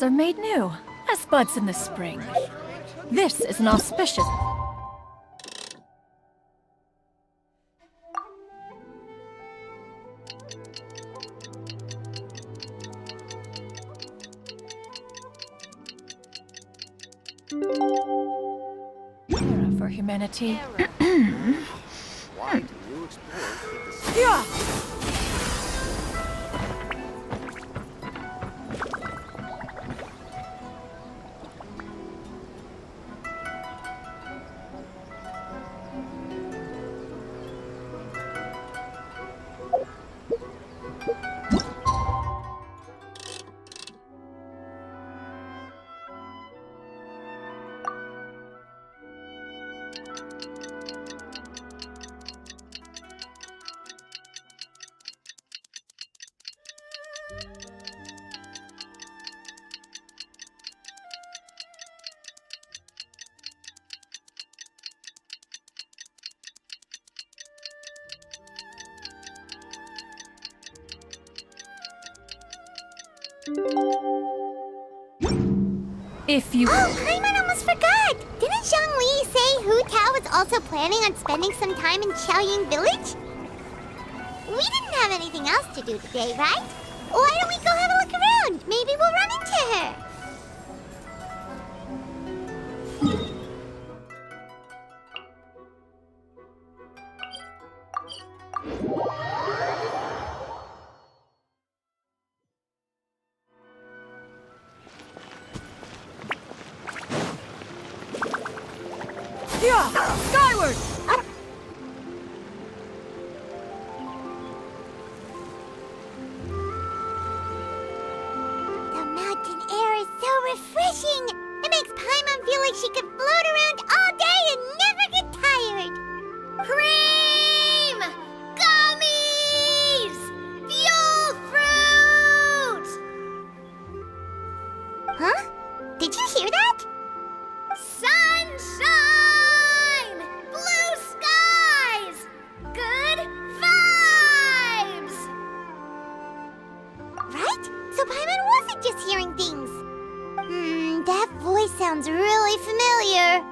Are made new, as buds in the spring. This is an auspicious... Era for humanity. Why do you explore Yeah! If you... Oh, Paimon almost forgot! Didn't Zhongli say Hu Tao was also planning on spending some time in Xiaoying Village? We didn't have anything else to do today, right? Why don't we go have a look around? Maybe we'll run into her. Yeah! Skyward! The mountain air is so refreshing! It makes Paimon feel like she could float around all day and never get tired! Cream! Gummies! Fuel fruit! Huh? Did you hear that? Sunshine! Blue skies! Good vibes! Right? So Paimon wasn't just hearing things. That voice sounds really familiar.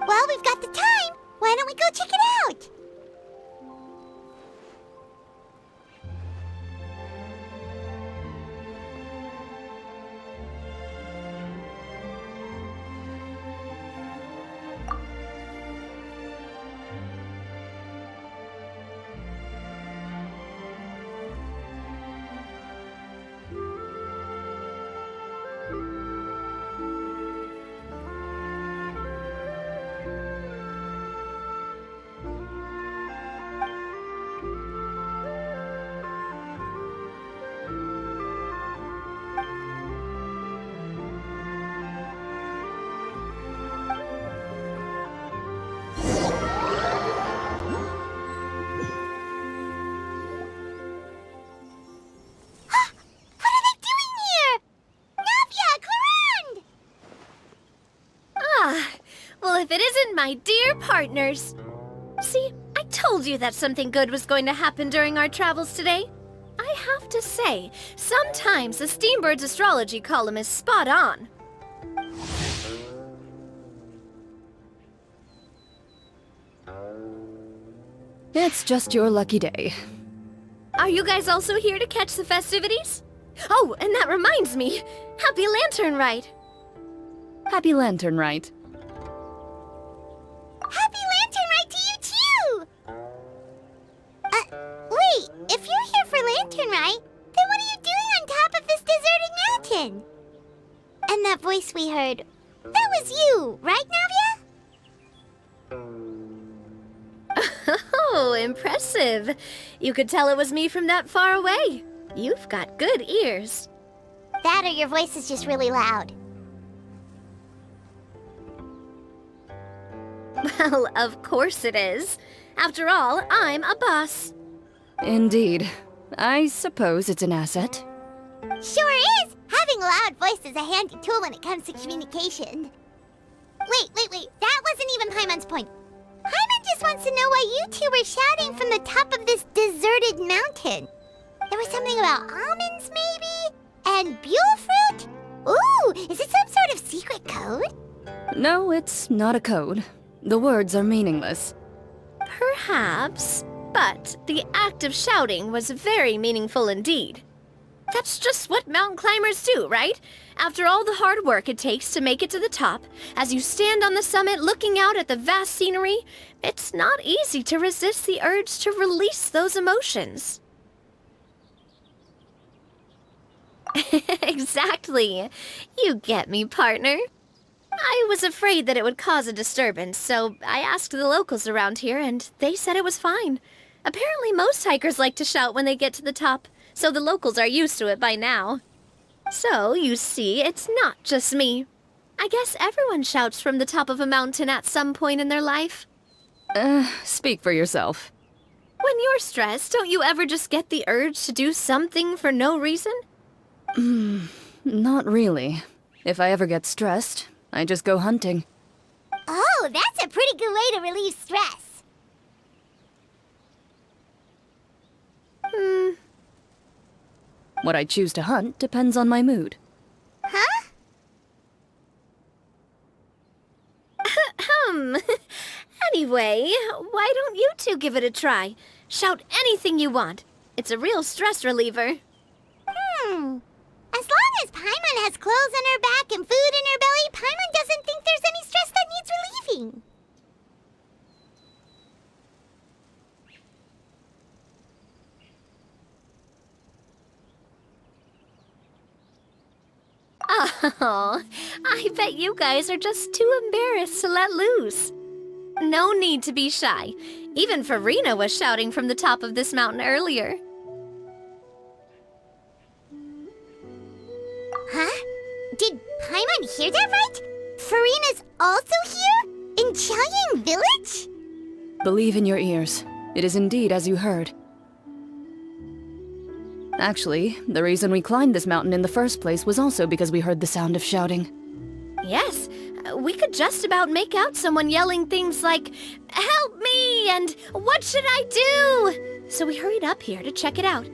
Well, we've got the time. Why don't we go check it out? If it isn't my dear partners. See, I told you that something good was going to happen during our travels today. I have to say, sometimes the Steambird's astrology column is spot on. It's just your lucky day. Are you guys also here to catch the festivities? Oh, and that reminds me, Happy Lantern Rite! Happy Lantern Rite. Happy Lantern Rite to you, too! Wait, if you're here for Lantern Rite, then what are you doing on top of this deserted mountain? And that voice we heard, that was you, right, Navia? Oh, impressive. You could tell it was me from that far away. You've got good ears. That or your voice is just really loud. Well, of course it is. After all, I'm a boss. Indeed. I suppose it's an asset. Sure is! Having a loud voice is a handy tool when it comes to communication. Wait. That wasn't even Paimon's point. Paimon just wants to know why you two were shouting from the top of this deserted mountain. There was something about almonds, maybe? And buell fruit? Ooh, is it some sort of secret code? No, it's not a code. The words are meaningless. Perhaps, but the act of shouting was very meaningful indeed. That's just what mountain climbers do, right? After all the hard work it takes to make it to the top, as you stand on the summit looking out at the vast scenery, it's not easy to resist the urge to release those emotions. Exactly. You get me, partner. I was afraid that it would cause a disturbance, so I asked the locals around here, and they said it was fine. Apparently most hikers like to shout when they get to the top, so the locals are used to it by now. So, you see, it's not just me. I guess everyone shouts from the top of a mountain at some point in their life. Speak for yourself. When you're stressed, don't you ever just get the urge to do something for no reason? Not really. If I ever get stressed, I just go hunting. Oh, that's a pretty good way to relieve stress. What I choose to hunt depends on my mood. Huh? Anyway, why don't you two give it a try? Shout anything you want. It's a real stress reliever. As long as Paimon has clothes on her back and food in her belly, Paimon doesn't think there's any stress that needs relieving. Oh, I bet you guys are just too embarrassed to let loose. No need to be shy. Even Farina was shouting from the top of this mountain earlier. Huh? Did Paimon hear that right? Farina's also here? In Chaoyang Village? Believe in your ears. It is indeed as you heard. Actually, the reason we climbed this mountain in the first place was also because we heard the sound of shouting. Yes, we could just about make out someone yelling things like, "Help me!" and "What should I do?" So we hurried up here to check it out.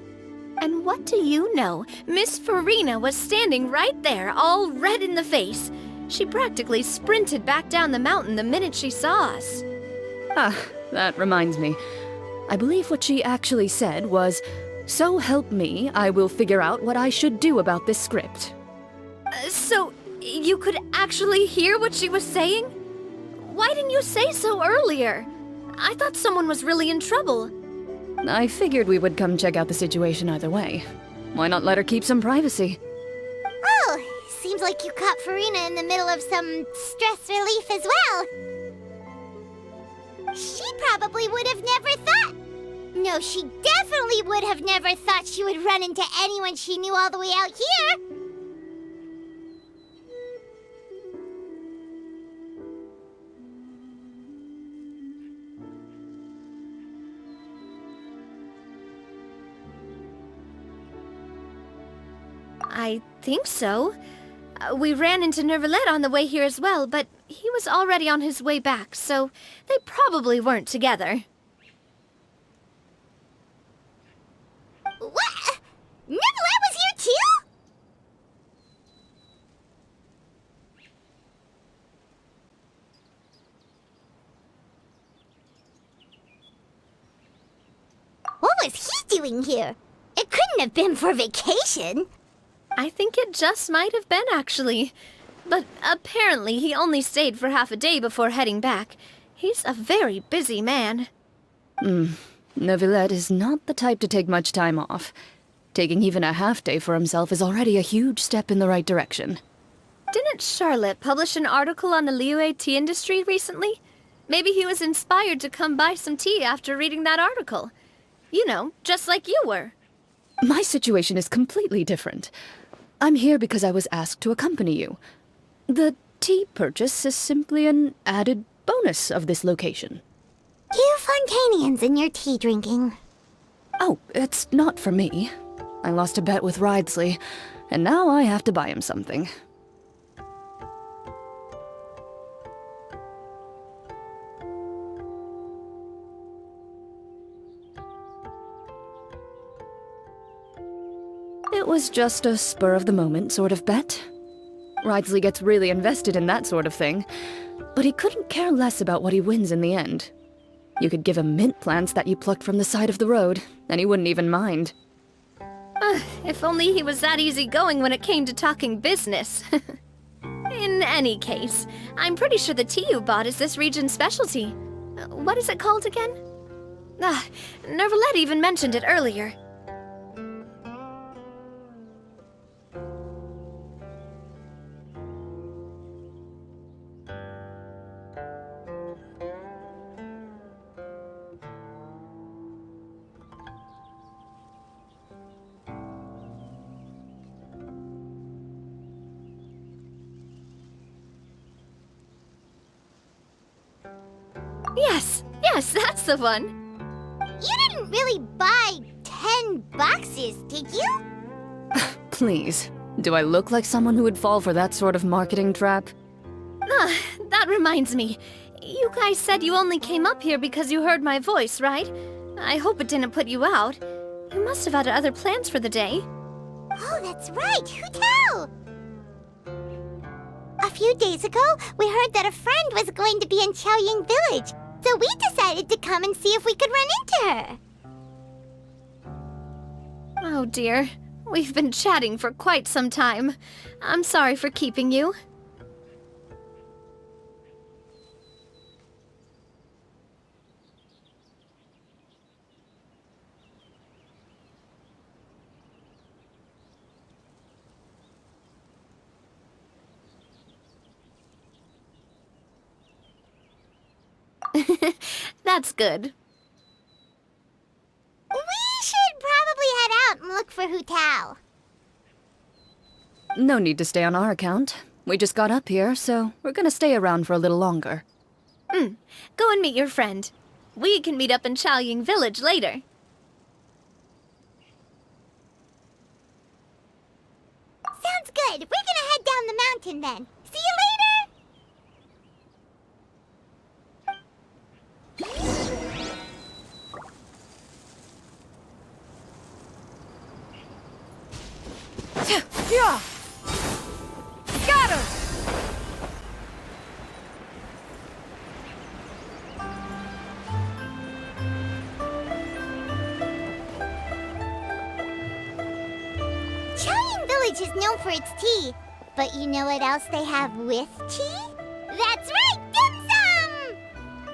And what do you know? Miss Farina was standing right there, all red in the face. She practically sprinted back down the mountain the minute she saw us. Ah, that reminds me. I believe what she actually said was, "So help me, I will figure out what I should do about this script." So, you could actually hear what she was saying? Why didn't you say so earlier? I thought someone was really in trouble. I figured we would come check out the situation either way. Why not let her keep some privacy? Oh, seems like you caught Farina in the middle of some stress relief as well. She probably would have never thought. No, she definitely would have never thought she would run into anyone she knew all the way out here. I think so. We ran into Nervalet on the way here as well, but he was already on his way back, so they probably weren't together. What? Nervalet was here too? What was he doing here? It couldn't have been for vacation. I think it just might have been, actually. But apparently he only stayed for half a day before heading back. He's a very busy man. Neuvillette is not the type to take much time off. Taking even a half day for himself is already a huge step in the right direction. Didn't Charlotte publish an article on the Liyue tea industry recently? Maybe he was inspired to come buy some tea after reading that article. You know, just like you were. My situation is completely different. I'm here because I was asked to accompany you. The tea purchase is simply an added bonus of this location. You Fontanians and your tea drinking. Oh, it's not for me. I lost a bet with Ridesley, and now I have to buy him something. It was just a spur-of-the-moment sort of bet. Ridsley gets really invested in that sort of thing, but he couldn't care less about what he wins in the end. You could give him mint plants that you plucked from the side of the road, and he wouldn't even mind. If only he was that easygoing when it came to talking business. In any case, I'm pretty sure the tea you bought is this region's specialty. What is it called again? Nervalette even mentioned it earlier. Yes, that's the one. You didn't really buy 10 boxes, did you? Please, do I look like someone who would fall for that sort of marketing trap? That reminds me. You guys said you only came up here because you heard my voice, right? I hope it didn't put you out. You must have had other plans for the day. Oh, that's right. Who tell? A few days ago, we heard that a friend was going to be in Qiaoying Village, so we decided to come and see if we could run into her. Oh dear. We've been chatting for quite some time. I'm sorry for keeping you. That's good. We should probably head out and look for Hu Tao. No need to stay on our account. We just got up here, so we're gonna stay around for a little longer. Go and meet your friend. We can meet up in Qiaoying Village later. Sounds good. We're gonna head down the mountain then. See you later! Yeah! Got her! Qiaoying Village is known for its tea, but you know what else they have with tea? That's right, dim sum!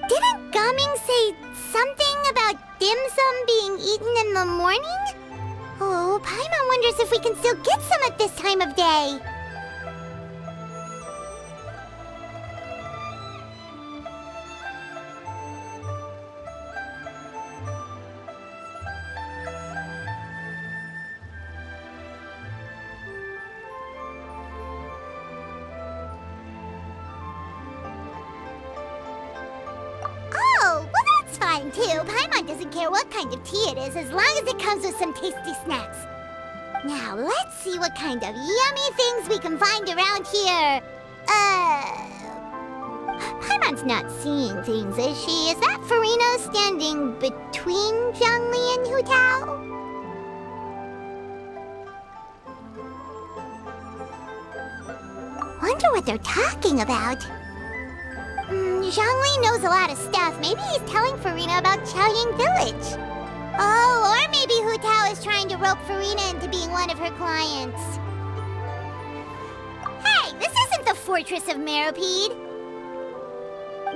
Didn't Gaming say something about dim sum being eaten in the morning? Oh, Paimon wonders if we can still get some at this time of day. Oh, well that's fine too. Paimon doesn't care what kind of tea it is as long as it comes with some tasty snacks. Now, let's see what kind of yummy things we can find around here. Paimon's not seeing things, is she? Is that Farina standing between Zhangli and Hu Tao? Wonder what they're talking about. Zhangli knows a lot of stuff. Maybe he's telling Farina about Qiaoying Village. Oh, or maybe Hu Tao is trying to rope Farina into being one of her clients. Hey, this isn't the Fortress of Meropide.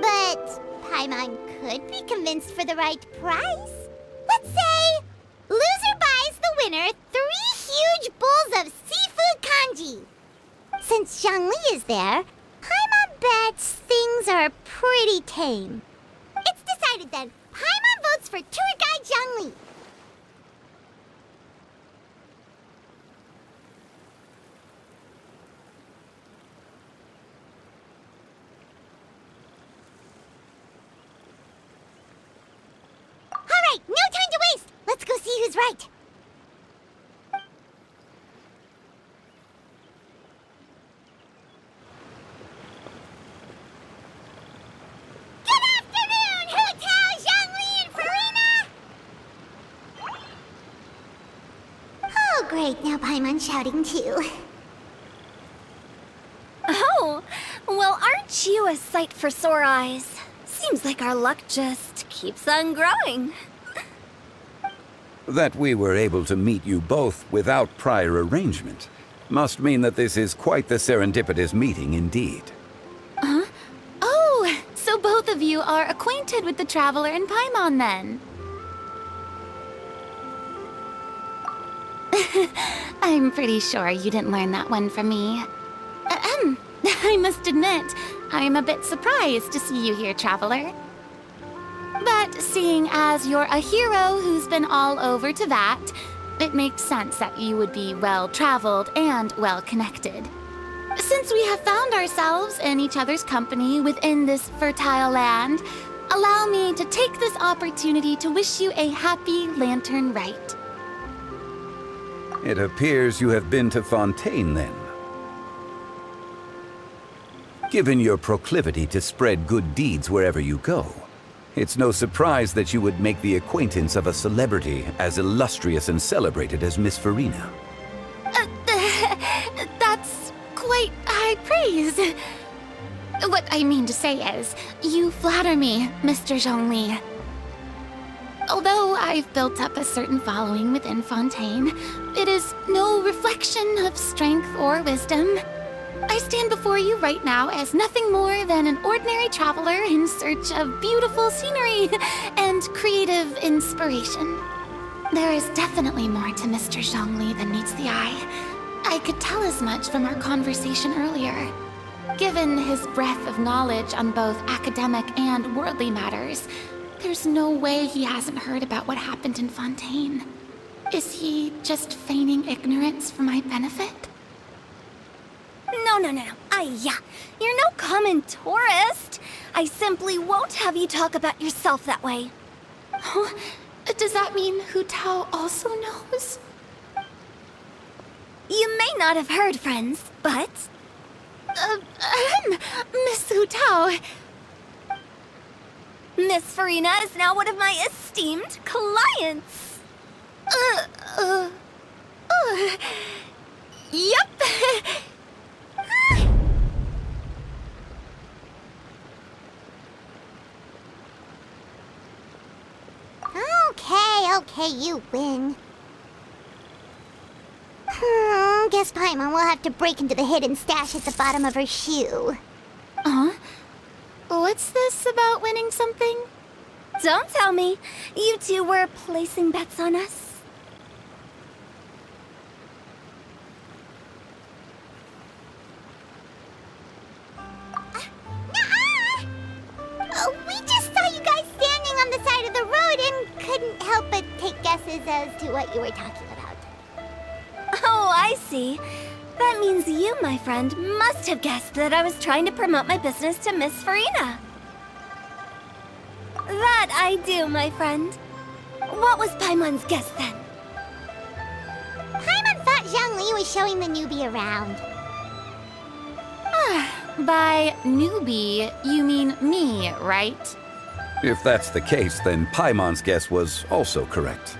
But Paimon could be convinced for the right price. Let's say loser buys the winner 3 huge bowls of seafood kanji. Since Zhangli is there, Paimon bets things are pretty tame. It's decided then. Paimon votes for tour guide Zhangli. All right, no time to waste. Let's go see who's right. Great, now Paimon's shouting too. Oh, well, aren't you a sight for sore eyes? Seems like our luck just keeps on growing. That we were able to meet you both without prior arrangement must mean that this is quite the serendipitous meeting indeed. Huh? Oh, so both of you are acquainted with the Traveler in Paimon then? I'm pretty sure you didn't learn that one from me. I must admit, I'm a bit surprised to see you here, Traveler. But seeing as you're a hero who's been all over to that, it makes sense that you would be well-traveled and well-connected. Since we have found ourselves in each other's company within this fertile land, allow me to take this opportunity to wish you a happy Lantern Rite. It appears you have been to Fontaine, then. Given your proclivity to spread good deeds wherever you go, it's no surprise that you would make the acquaintance of a celebrity as illustrious and celebrated as Miss Farina. That's quite high praise. What I mean to say is, you flatter me, Mr. Zhongli. Although I've built up a certain following within Fontaine, it is no reflection of strength or wisdom. I stand before you right now as nothing more than an ordinary traveler in search of beautiful scenery and creative inspiration. There is definitely more to Mr. Zhongli than meets the eye. I could tell as much from our conversation earlier. Given his breadth of knowledge on both academic and worldly matters, there's no way he hasn't heard about what happened in Fontaine. Is he just feigning ignorance for my benefit? No. You're no common tourist. I simply won't have you talk about yourself that way. Oh, does that mean Hu Tao also knows? You may not have heard, friends, but... Miss Hu Tao. Miss Farina is now one of my esteemed clients. Yep. Okay, you win. Guess Paimon will have to break into the hidden stash at the bottom of her shoe. What's this about winning something? Don't tell me. You two were placing bets on us. We just saw you guys standing on the side of the road and couldn't help but take guesses as to what you were talking about. Oh, I see. That means you, my friend, must have guessed that I was trying to promote my business to Miss Farina. That I do, my friend. What was Paimon's guess then? Paimon thought Zhongli was showing the newbie around. By newbie, you mean me, right? If that's the case, then Paimon's guess was also correct.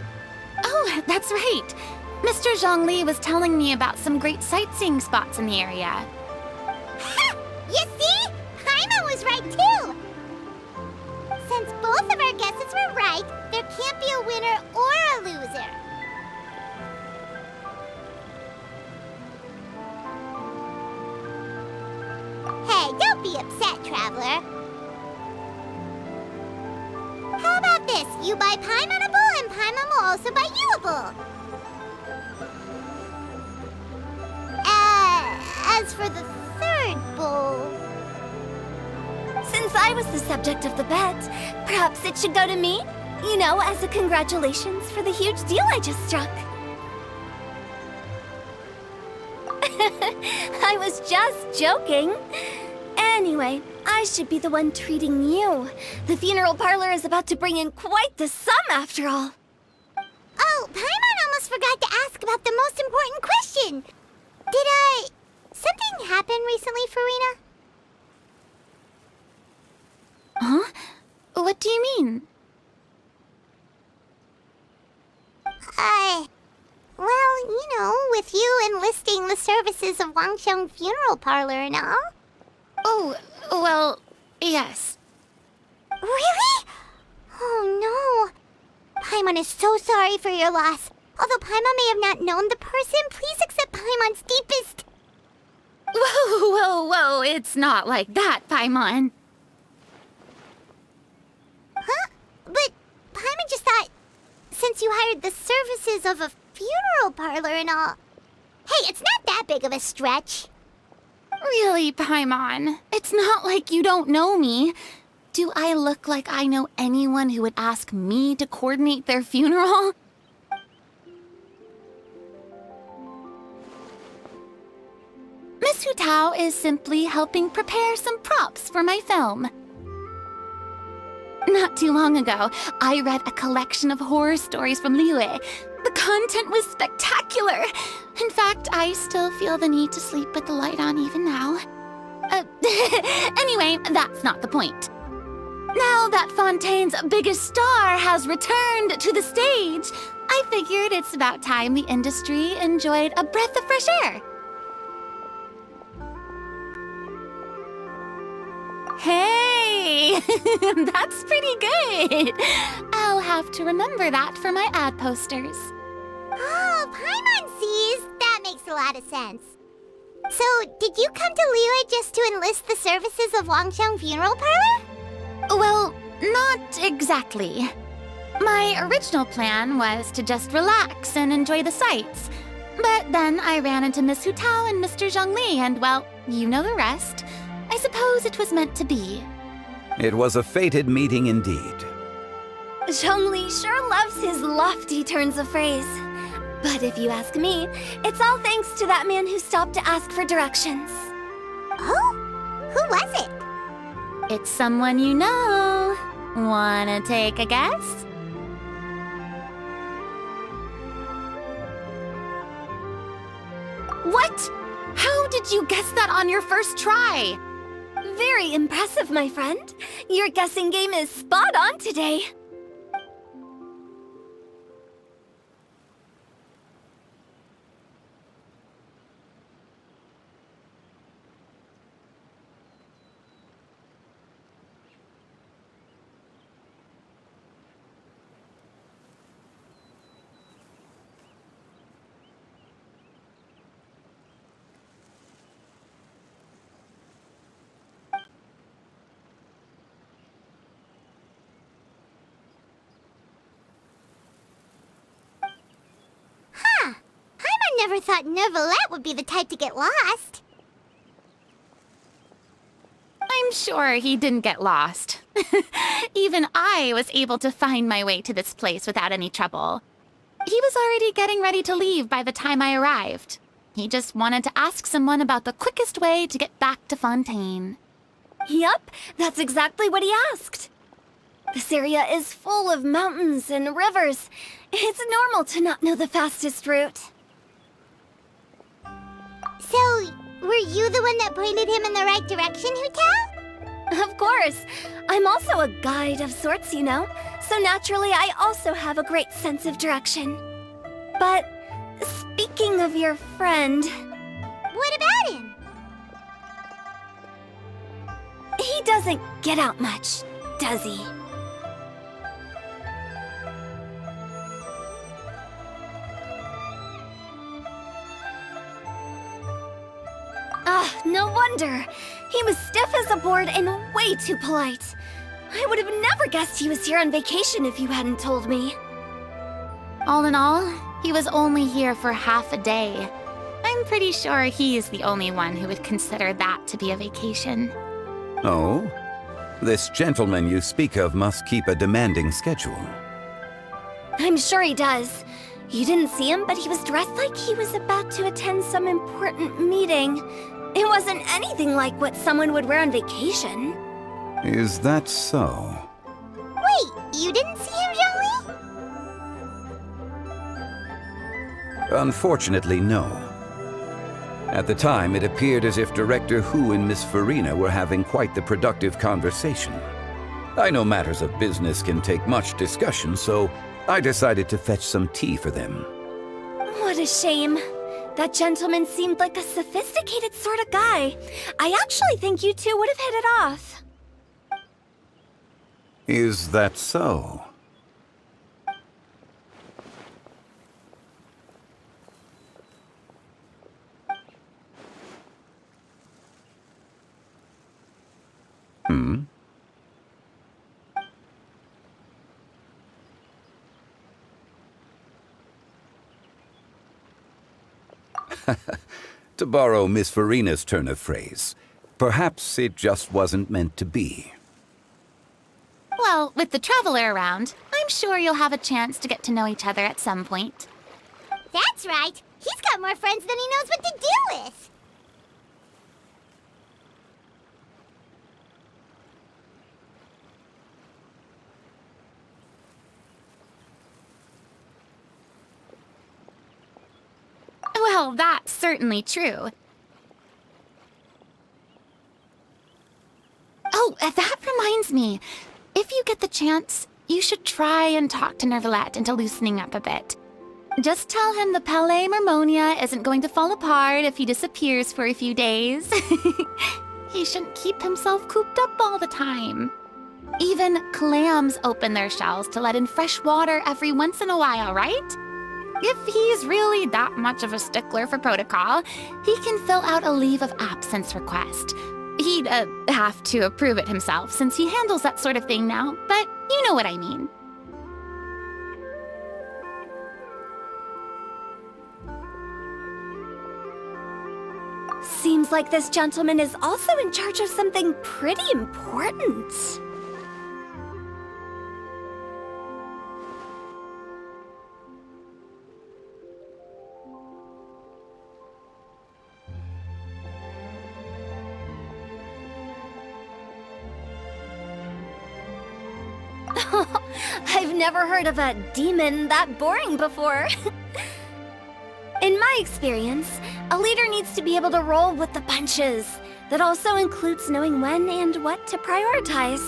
Oh, that's right. Mr. Zhongli was telling me about some great sightseeing spots in the area. Ha! You see? Paimon was right too! Since both of our guesses were right, there can't be a winner or a loser. Hey, don't be upset, Traveler. How about this? You buy Paimon a bowl and Paimon will also buy you a bowl. As for the third bowl... Since I was the subject of the bet, perhaps it should go to me? You know, as a congratulations for the huge deal I just struck. I was just joking. Anyway, I should be the one treating you. The funeral parlor is about to bring in quite the sum after all. Oh, Paimon almost forgot to ask about the most important question. Something happen recently, Farina? Huh? What do you mean? Well, you know, with you enlisting the services of Wangsheng Funeral Parlor and all. Oh, well, yes. Really? Oh no. Paimon is so sorry for your loss. Although Paimon may have not known the person, please accept Paimon's deepest... Whoa, it's not like that, Paimon. Huh? But Paimon just thought, since you hired the services of a funeral parlor and all... Hey, it's not that big of a stretch. Really, Paimon? It's not like you don't know me. Do I look like I know anyone who would ask me to coordinate their funeral? Miss Hu Tao is simply helping prepare some props for my film. Not too long ago, I read a collection of horror stories from Liyue. The content was spectacular. In fact, I still feel the need to sleep with the light on even now. Anyway, that's not the point. Now that Fontaine's biggest star has returned to the stage, I figured it's about time the industry enjoyed a breath of fresh air. Hey, that's pretty good. I'll have to remember that for my ad posters. Oh, Paimon sees. That makes a lot of sense. So, did you come to Liyue just to enlist the services of Wangxiang Funeral Parlor? Well, not exactly. My original plan was to just relax and enjoy the sights. But then I ran into Miss Hu Tao and Mr. Zhongli, and well, you know the rest. I suppose it was meant to be. It was a fated meeting indeed. Zhongli sure loves his lofty turns of phrase. But if you ask me, it's all thanks to that man who stopped to ask for directions. Oh? Who was it? It's someone you know. Wanna take a guess? What? How did you guess that on your first try? Very impressive, my friend. Your guessing game is spot on today. Never thought Neuvillette would be the type to get lost. I'm sure he didn't get lost. Even I was able to find my way to this place without any trouble. He was already getting ready to leave by the time I arrived. He just wanted to ask someone about the quickest way to get back to Fontaine. Yup, that's exactly what he asked. This area is full of mountains and rivers. It's normal to not know the fastest route. So, were you the one that pointed him in the right direction, Hu Tao? Of course. I'm also a guide of sorts, you know. So naturally, I also have a great sense of direction. But speaking of your friend... What about him? He doesn't get out much, does he? No wonder. He was stiff as a board and way too polite. I would have never guessed he was here on vacation if you hadn't told me. All in all, he was only here for half a day. I'm pretty sure he's the only one who would consider that to be a vacation. Oh? This gentleman you speak of must keep a demanding schedule. I'm sure he does. You didn't see him, but he was dressed like he was about to attend some important meeting. It wasn't anything like what someone would wear on vacation. Is that so? Wait, you didn't see him, Zhongli? Unfortunately, no. At the time, it appeared as if Director Hu and Miss Farina were having quite the productive conversation. I know matters of business can take much discussion, so I decided to fetch some tea for them. What a shame. That gentleman seemed like a sophisticated sort of guy. I actually think you two would have hit it off. Is that so? To borrow Miss Farina's turn of phrase, perhaps it just wasn't meant to be. Well, with the traveler around, I'm sure you'll have a chance to get to know each other at some point. That's right. He's got more friends than he knows what to do with. Well, that's certainly true. Oh, that reminds me. If you get the chance, you should try and talk to Nervalette into loosening up a bit. Just tell him the Palais Mermonia isn't going to fall apart if he disappears for a few days. He shouldn't keep himself cooped up all the time. Even clams open their shells to let in fresh water every once in a while, right? If he's really that much of a stickler for protocol, he can fill out a leave of absence request. He'd have to approve it himself since he handles that sort of thing now, but you know what I mean. Seems like this gentleman is also in charge of something pretty important. I've never heard of a demon that boring before. In my experience, a leader needs to be able to roll with the punches. That also includes knowing when and what to prioritize.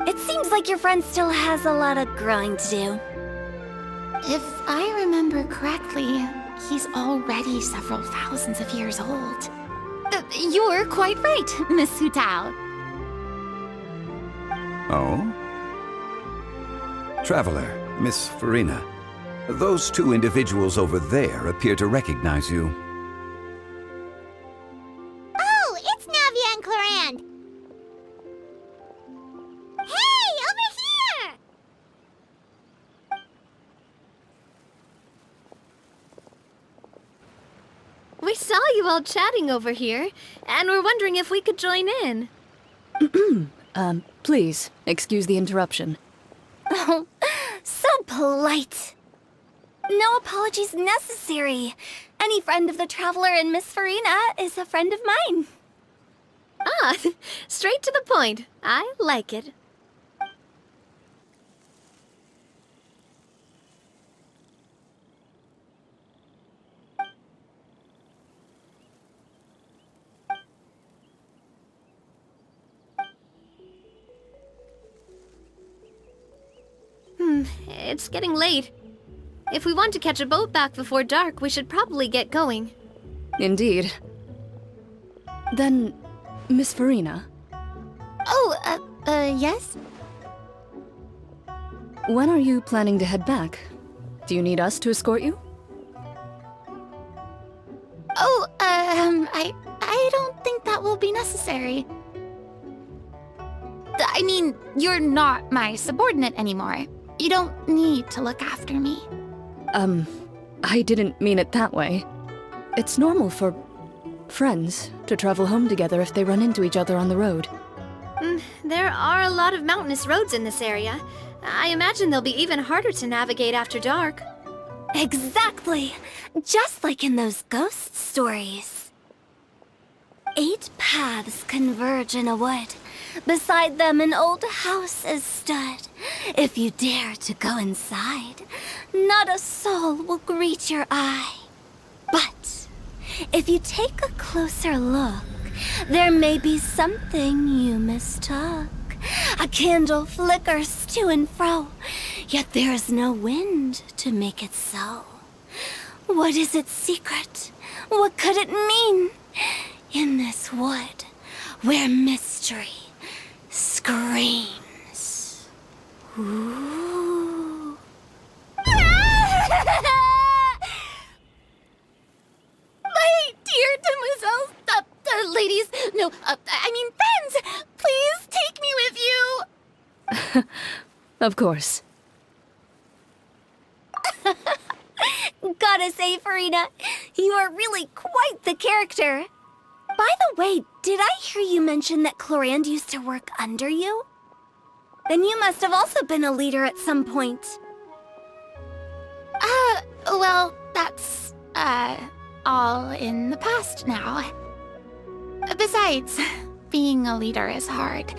It seems like your friend still has a lot of growing to do. If I remember correctly, he's already several thousands of years old. You're quite right, Miss Hutao. Oh? Traveler, Miss Farina, those two individuals over there appear to recognize you. Oh, it's Navia and Clarand. Hey, over here! We saw you all chatting over here, and we're wondering if we could join in. Please, excuse the interruption. Oh, so polite. No apologies necessary. Any friend of the Traveler and Miss Farina is a friend of mine. Ah, straight to the point. I like it. It's getting late. If we want to catch a boat back before dark, we should probably get going. Indeed. Then, Miss Farina, Oh, yes? when are you planning to head back? Do you need us to escort you? Oh, I don't think that will be necessary. I mean, you're not my subordinate anymore. You don't need to look after me. I didn't mean it that way. It's normal for friends to travel home together if they run into each other on the road. There are a lot of mountainous roads in this area. I imagine they'll be even harder to navigate after dark. Exactly! Just like in those ghost stories. 8 paths converge in a wood. Beside them an old house is stood. If you dare to go inside, not a soul will greet your eye. But if you take a closer look, there may be something you mistook. A candle flickers to and fro, yet there is no wind to make it so. What is its secret? What could it mean? In this wood, where mystery screams. Ooh. My dear demoiselles, ladies, no, I mean friends, please take me with you. Of course. Gotta say, Farina, you are really quite the character. By the way, did I hear you mention that Clorand used to work under you? Then you must have also been a leader at some point. Well, that's, all in the past now. Besides, being a leader is hard.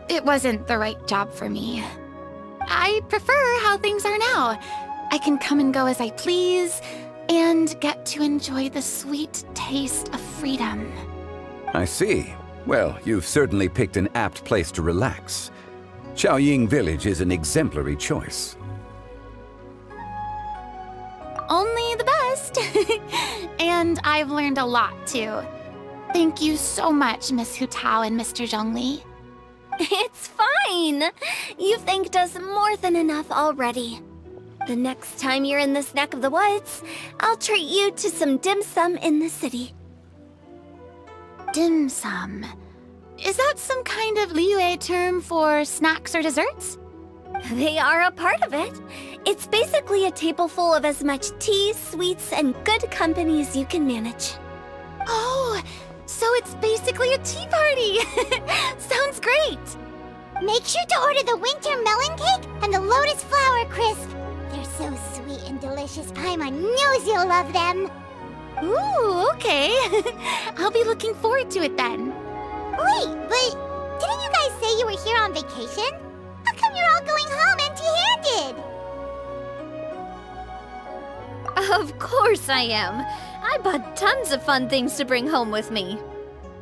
It wasn't the right job for me. I prefer how things are now. I can come and go as I please, and get to enjoy the sweet taste of freedom. I see. Well, you've certainly picked an apt place to relax. Xiaoying Village is an exemplary choice. Only the best. And I've learned a lot, too. Thank you so much, Miss Hu Tao and Mr. Zhongli. It's fine. You've thanked us more than enough already. The next time you're in this neck of the woods, I'll treat you to some dim sum in the city. Dim sum. Is that some kind of Liyue term for snacks or desserts? They are a part of it. It's basically a table full of as much tea, sweets, and good company as you can manage. Oh, so it's basically a tea party. Sounds great. Make sure to order the winter melon cake and the lotus flower crisp. They're so sweet and delicious. Paimon knows you'll love them. Ooh, okay. I'll be looking forward to it then. Wait, but didn't you guys say you were here on vacation? How come you're all going home empty-handed? Of course I am. I bought tons of fun things to bring home with me.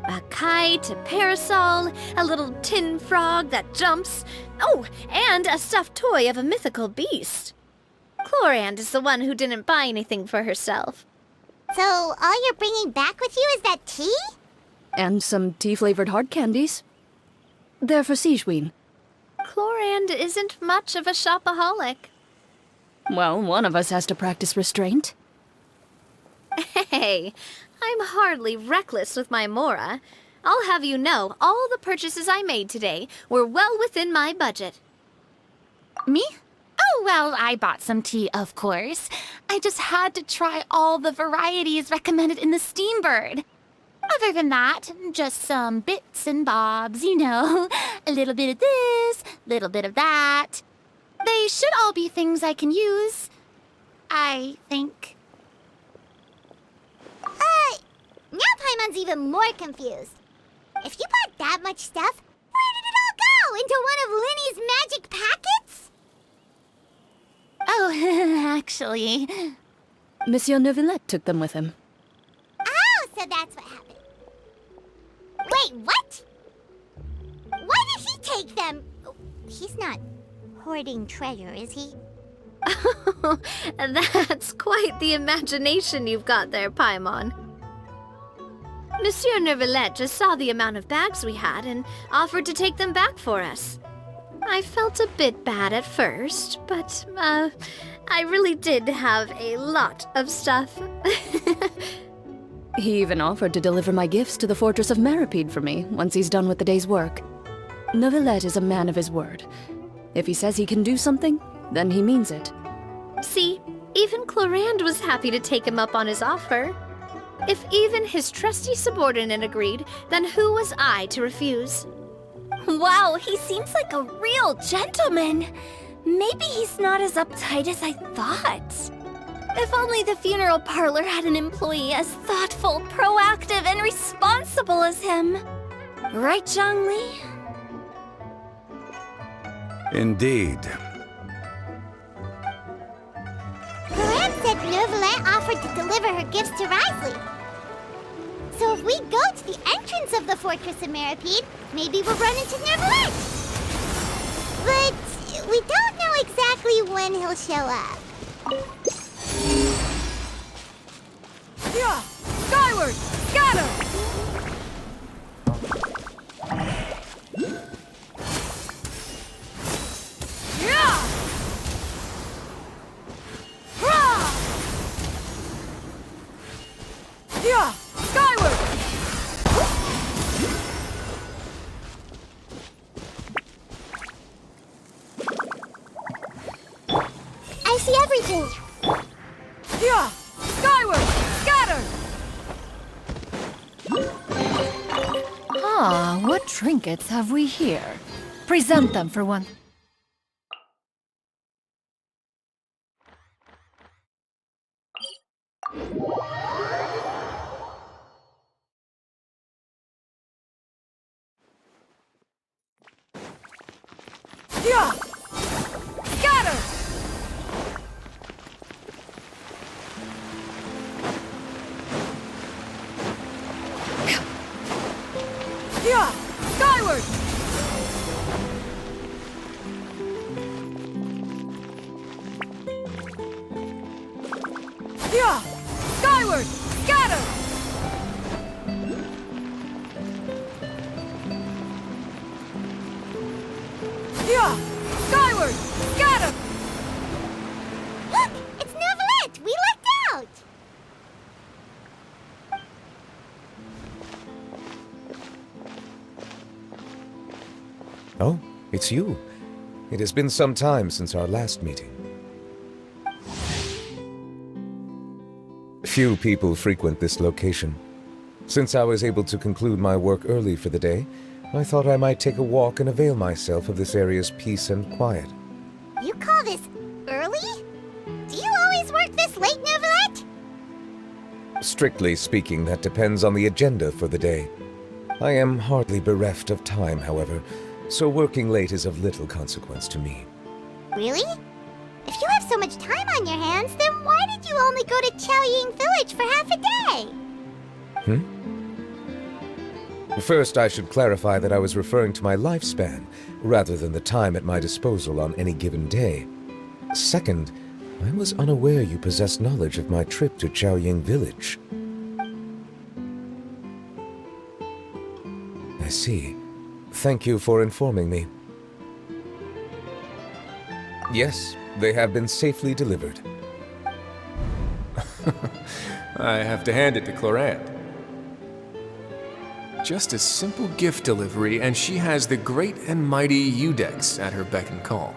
A kite, a parasol, a little tin frog that jumps. Oh, and a stuffed toy of a mythical beast. Clorand is the one who didn't buy anything for herself. So all you're bringing back with you is that tea? And some tea-flavored hard candies. They're for Sigewin. Clorand isn't much of a shopaholic. Well, one of us has to practice restraint. Hey, I'm hardly reckless with my Mora. I'll have you know, all the purchases I made today were well within my budget. Me? Oh, well, I bought some tea, of course. I just had to try all the varieties recommended in the Steambird. Other than that, just some bits and bobs, you know. A little bit of this, little bit of that. They should all be things I can use, I think. Now Paimon's even more confused. If you bought that much stuff, where did it all go? Into one of Linny's magic packets? Oh, actually... Monsieur Neuvillette took them with him. Oh, so that's what happened. Wait, what? Why did he take them? He's not hoarding treasure, is he? That's quite the imagination you've got there, Paimon. Monsieur Neuvillette just saw the amount of bags we had and offered to take them back for us. I felt a bit bad at first, but, I really did have a lot of stuff. He even offered to deliver my gifts to the Fortress of Meripede for me once he's done with the day's work. Neuvillette is a man of his word. If he says he can do something, then he means it. See, even Clorand was happy to take him up on his offer. If even his trusty subordinate agreed, then who was I to refuse? Wow, he seems like a real gentleman. Maybe he's not as uptight as I thought. If only the funeral parlor had an employee as thoughtful, proactive, and responsible as him. Right, Zhongli? Indeed. Clorand said Neuvillette offered to deliver her gifts to Risley. So if we go to the entrance of the Fortress of Meripede, maybe we'll run into Neuvillette. But we don't know exactly when he'll show up. Yeah! Skyward! Scatter! Yeah! Hurrah! Yeah! Skyward! I see everything. Yeah! Skyward! Scatter! Ah, what trinkets have we here? Present them for one. Yeah! Scatter! Yeah! Skyward! Yeah! Skyward! Scatter! Yeah! Skyward! Scatter! Look! It's Neuvillette! We lucked out! Oh, it's you. It has been some time since our last meeting. Few people frequent this location. Since I was able to conclude my work early for the day, I thought I might take a walk and avail myself of this area's peace and quiet. You call this early? Do you always work this late, Neuvillette? Strictly speaking, that depends on the agenda for the day. I am hardly bereft of time, however, so working late is of little consequence to me. Really? If you have so much time on your hands, then why did you only go to Chaoying Village for half a day? First, I should clarify that I was referring to my lifespan, rather than the time at my disposal on any given day. Second, I was unaware you possessed knowledge of my trip to Chaoying Village. I see. Thank you for informing me. Yes, they have been safely delivered. I have to hand it to Clorette. Just a simple gift delivery, and she has the great and mighty Udex at her beck and call.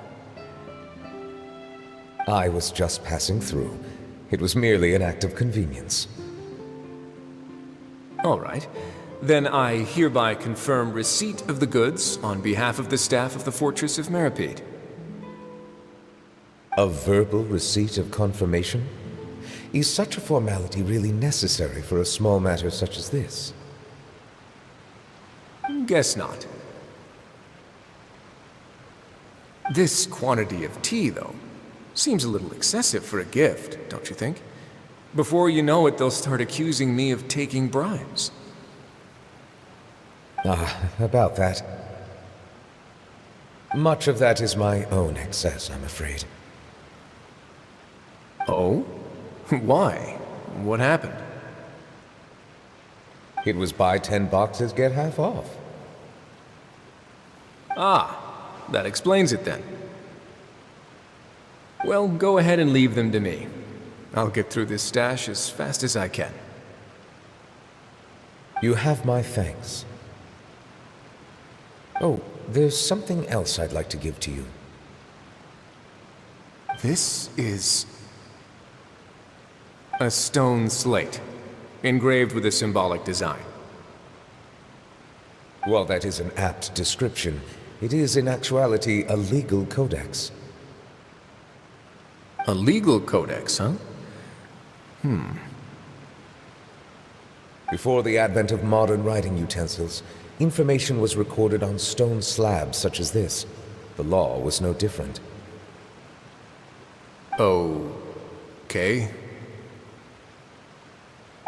I was just passing through. It was merely an act of convenience. All right. Then I hereby confirm receipt of the goods on behalf of the staff of the Fortress of Meripede. A verbal receipt of confirmation? Is such a formality really necessary for a small matter such as this? Guess not. This quantity of tea, though, seems a little excessive for a gift, don't you think? Before you know it, they'll start accusing me of taking bribes. About that. Much of that is my own excess, I'm afraid. Oh? Why? What happened? It was buy 10 boxes, get half off. Ah, that explains it then. Well, go ahead and leave them to me. I'll get through this stash as fast as I can. You have my thanks. Oh, there's something else I'd like to give to you. This is a stone slate, engraved with a symbolic design. While that is an apt description, it is in actuality a legal codex. A legal codex, huh? Before the advent of modern writing utensils, information was recorded on stone slabs such as this. The law was no different. Okay.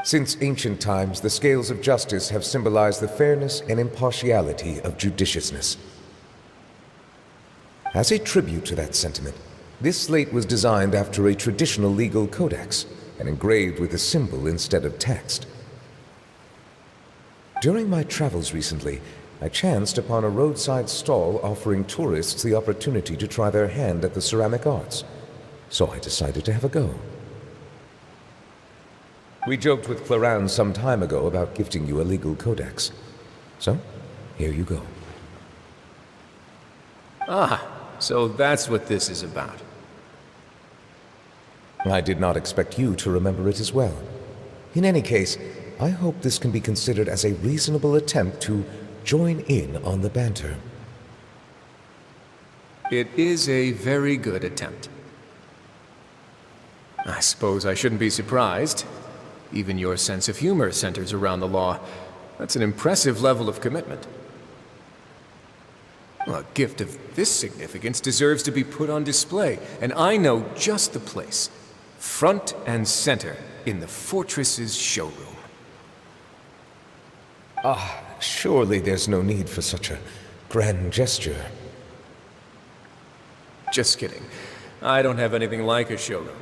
Since ancient times, the scales of justice have symbolized the fairness and impartiality of judiciousness. As a tribute to that sentiment, this slate was designed after a traditional legal codex and engraved with a symbol instead of text. During my travels recently, I chanced upon a roadside stall offering tourists the opportunity to try their hand at the ceramic arts, so I decided to have a go. We joked with Claran some time ago about gifting you a legal codex. So, here you go. Ah, so that's what this is about. I did not expect you to remember it as well. In any case, I hope this can be considered as a reasonable attempt to join in on the banter. It is a very good attempt. I suppose I shouldn't be surprised. Even your sense of humor centers around the law. That's an impressive level of commitment. A gift of this significance deserves to be put on display, and I know just the place. Front and center in the fortress's showroom. Surely there's no need for such a grand gesture. Just kidding. I don't have anything like a showroom.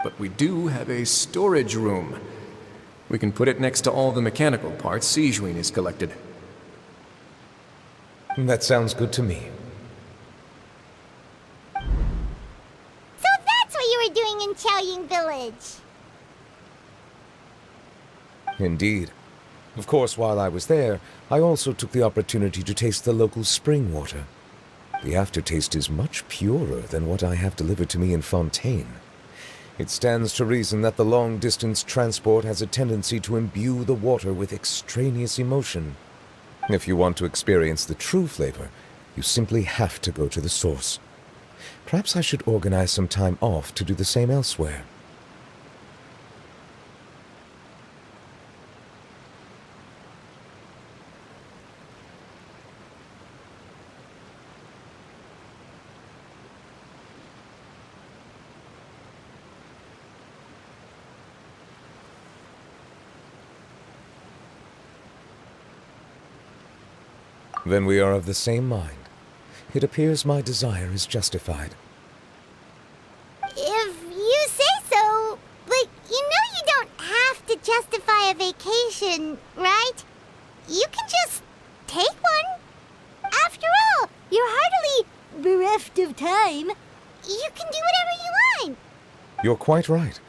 But we do have a storage room. We can put it next to all the mechanical parts Sijuin has collected. That sounds good to me. So that's what you were doing in Chaoying Village. Indeed. Of course, while I was there, I also took the opportunity to taste the local spring water. The aftertaste is much purer than what I have delivered to me in Fontaine. It stands to reason that the long-distance transport has a tendency to imbue the water with extraneous emotion. If you want to experience the true flavor, you simply have to go to the source. Perhaps I should organize some time off to do the same elsewhere. Then we are of the same mind. It appears my desire is justified. If you say so, but you know you don't have to justify a vacation, right? You can just take one. After all, you're hardly bereft of time. You can do whatever you want. You're quite right.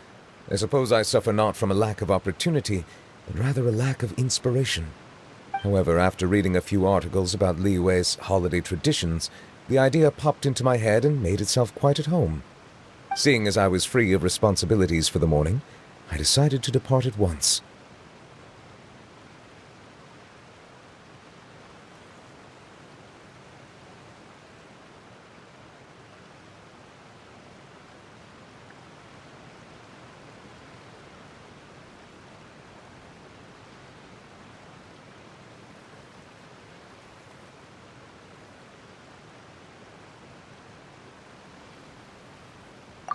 I suppose I suffer not from a lack of opportunity, but rather a lack of inspiration. However, after reading a few articles about Liyue's holiday traditions, the idea popped into my head and made itself quite at home. Seeing as I was free of responsibilities for the morning, I decided to depart at once.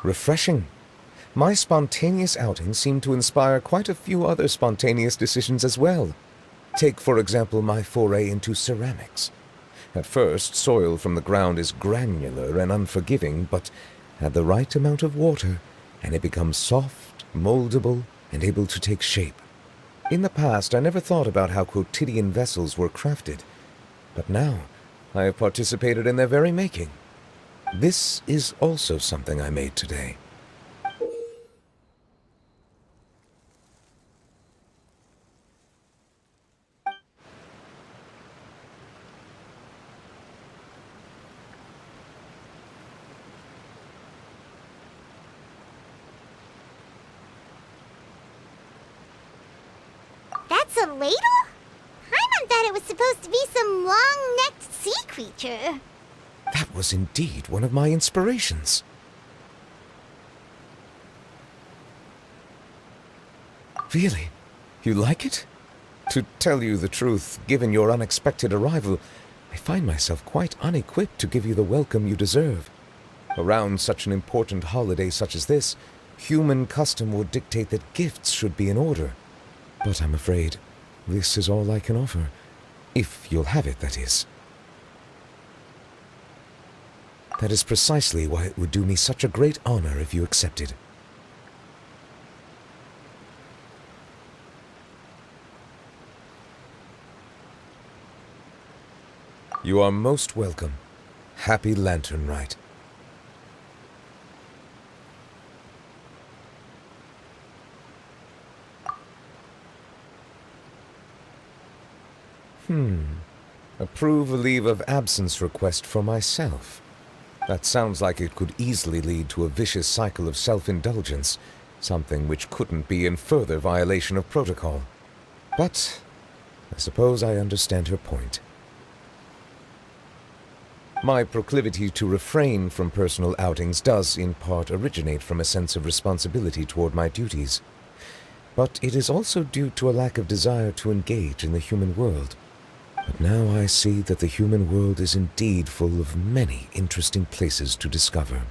Refreshing. My spontaneous outing seemed to inspire quite a few other spontaneous decisions as well. Take, for example, my foray into ceramics. At first, soil from the ground is granular and unforgiving, but add the right amount of water, and it becomes soft, moldable, and able to take shape. In the past, I never thought about how quotidian vessels were crafted, but now I have participated in their very making. This is also something I made today. That's a ladle? I meant that it was supposed to be some long-necked sea creature. That was indeed one of my inspirations. Really? You like it? To tell you the truth, given your unexpected arrival, I find myself quite unequipped to give you the welcome you deserve. Around such an important holiday such as this, human custom would dictate that gifts should be in order. But I'm afraid this is all I can offer. If you'll have it, that is. That is precisely why it would do me such a great honor if you accepted. You are most welcome. Happy Lantern Rite. Approve a leave of absence request for myself. That sounds like it could easily lead to a vicious cycle of self-indulgence, something which couldn't be in further violation of protocol. But I suppose I understand her point. My proclivity to refrain from personal outings does, in part, originate from a sense of responsibility toward my duties. But it is also due to a lack of desire to engage in the human world. But now I see that the human world is indeed full of many interesting places to discover.